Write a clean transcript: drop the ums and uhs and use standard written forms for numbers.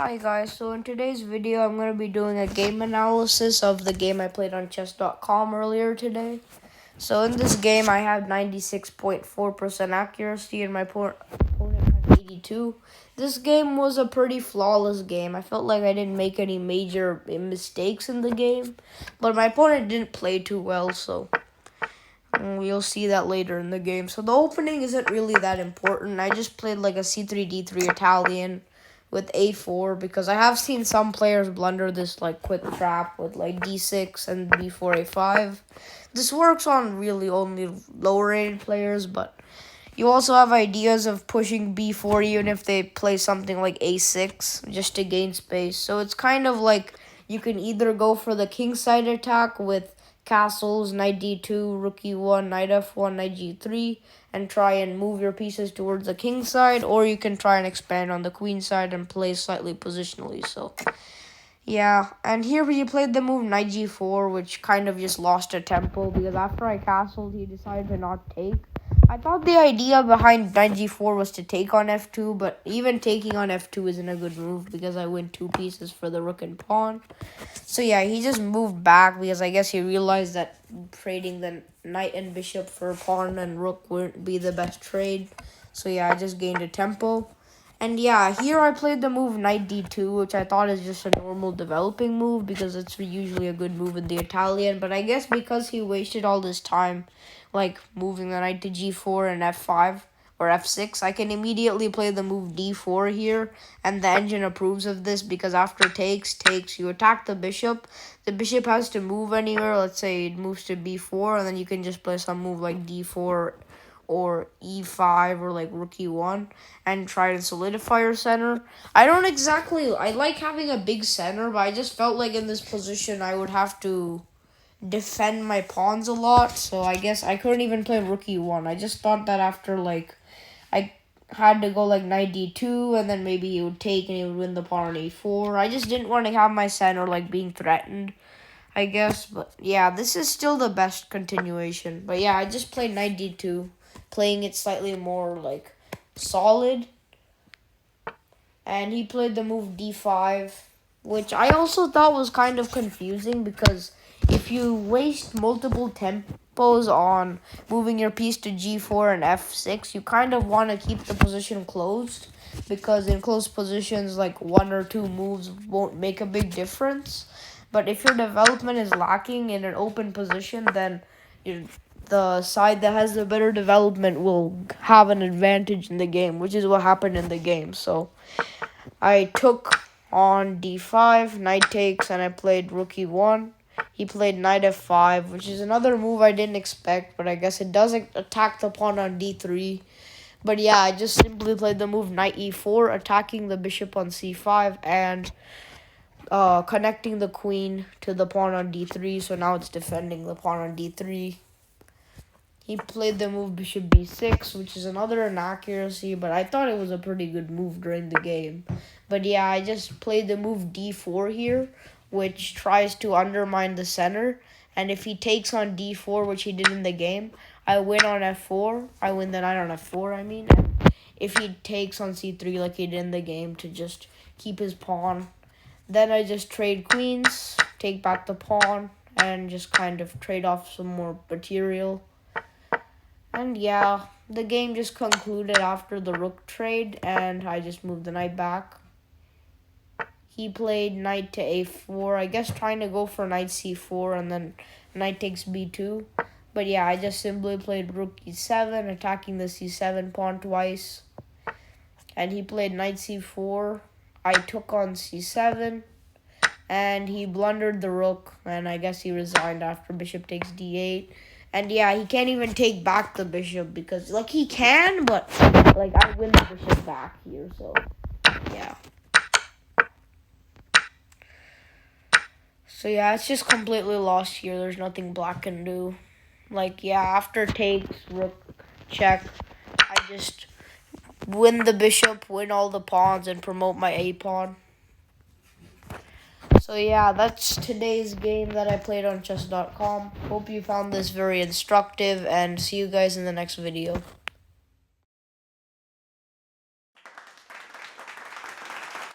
Hi guys, so in today's video I'm going to be doing a game analysis of the game I played on chess.com earlier today. So in this game I have 96.4% accuracy and my opponent has 82. This game was a pretty flawless game. I felt like I didn't make any major mistakes in the game, but my opponent didn't play too well, so we'll see that later in the game. So the opening isn't really that important. I just played like a c3, d3 Italian with a4 because I have seen some players blunder this like quick trap with like d6 and b4, a5. This works on really only lower rated players, but you also have ideas of pushing b4 even if they play something like a6 just to gain space. So it's kind of like you can either go for the kingside attack with castles, knight d2, rook e1, knight f1, knight g3, and try and move your pieces towards the king side, or you can try and expand on the queen side and play slightly positionally. So yeah, and here he played the move knight g4, which kind of just lost a tempo because after I castled, he decided to not take. I thought the idea behind knight g4 was to take on f2, but even taking on f2 isn't a good move because I win 2 pieces for the rook and pawn. So yeah, he just moved back because I guess he realized that trading the knight and bishop for pawn and rook wouldn't be the best trade. So yeah, I just gained a tempo. And yeah, here I played the move knight d2, which I thought is just a normal developing move because it's usually a good move in the Italian. But I guess because he wasted all this time, like moving the knight to g4 and f5 or f6, I can immediately play the move d4 here. And the engine approves of this because after takes, you attack the bishop. The bishop has to move anywhere. Let's say it moves to b4, and then you can just play some move like d4 or e5 or like rook e1 and try to solidify your center. I like having a big center, but I just felt like in this position I would have to defend my pawns a lot, so I guess I couldn't even play rook e1. I just thought that after like I had to go like knight d2 and then maybe he would take and he would win the pawn on e4. I just didn't want to have my center like being threatened, I guess. But yeah, this is still the best continuation. But yeah, I just played knight d2, playing it slightly more like solid. And he played the move d5, which I also thought was kind of confusing because if you waste multiple tempos on moving your piece to g4 and f6, you kind of want to keep the position closed because in closed positions, like 1 or 2 moves won't make a big difference. But if your development is lacking in an open position, then the side that has the better development will have an advantage in the game, which is what happened in the game. So I took on d5, knight takes, and I played rook e1. He played knight f5, which is another move I didn't expect, but I guess it does attack the pawn on d3. But yeah, I just simply played the move knight e4, attacking the bishop on c5, and connecting the queen to the pawn on d3, so now it's defending the pawn on d3. He played the move bishop b6, which is another inaccuracy, but I thought it was a pretty good move during the game. But yeah, I just played the move d4 here, which tries to undermine the center. And if he takes on d4, which he did in the game, I win on f4. I win the knight on f4, I mean. And if he takes on c3 like he did in the game to just keep his pawn, then I just trade queens, take back the pawn, and just kind of trade off some more material. And yeah, the game just concluded after the rook trade, and I just moved the knight back. He played knight to a4, I guess trying to go for knight c4, and then knight takes b2. But yeah, I just simply played rook e7, attacking the c7 pawn twice. And he played knight c4. I took on c7, and he blundered the rook, and I guess he resigned after bishop takes d8. And yeah, he can't even take back the bishop because, like, he can, but, like, I win the bishop back here, so, yeah. So, yeah, it's just completely lost here. There's nothing black can do. Like, yeah, after takes, rook, check, I just win the bishop, win all the pawns, and promote my a-pawn. So yeah, that's today's game that I played on chess.com. Hope you found this very instructive, and see you guys in the next video.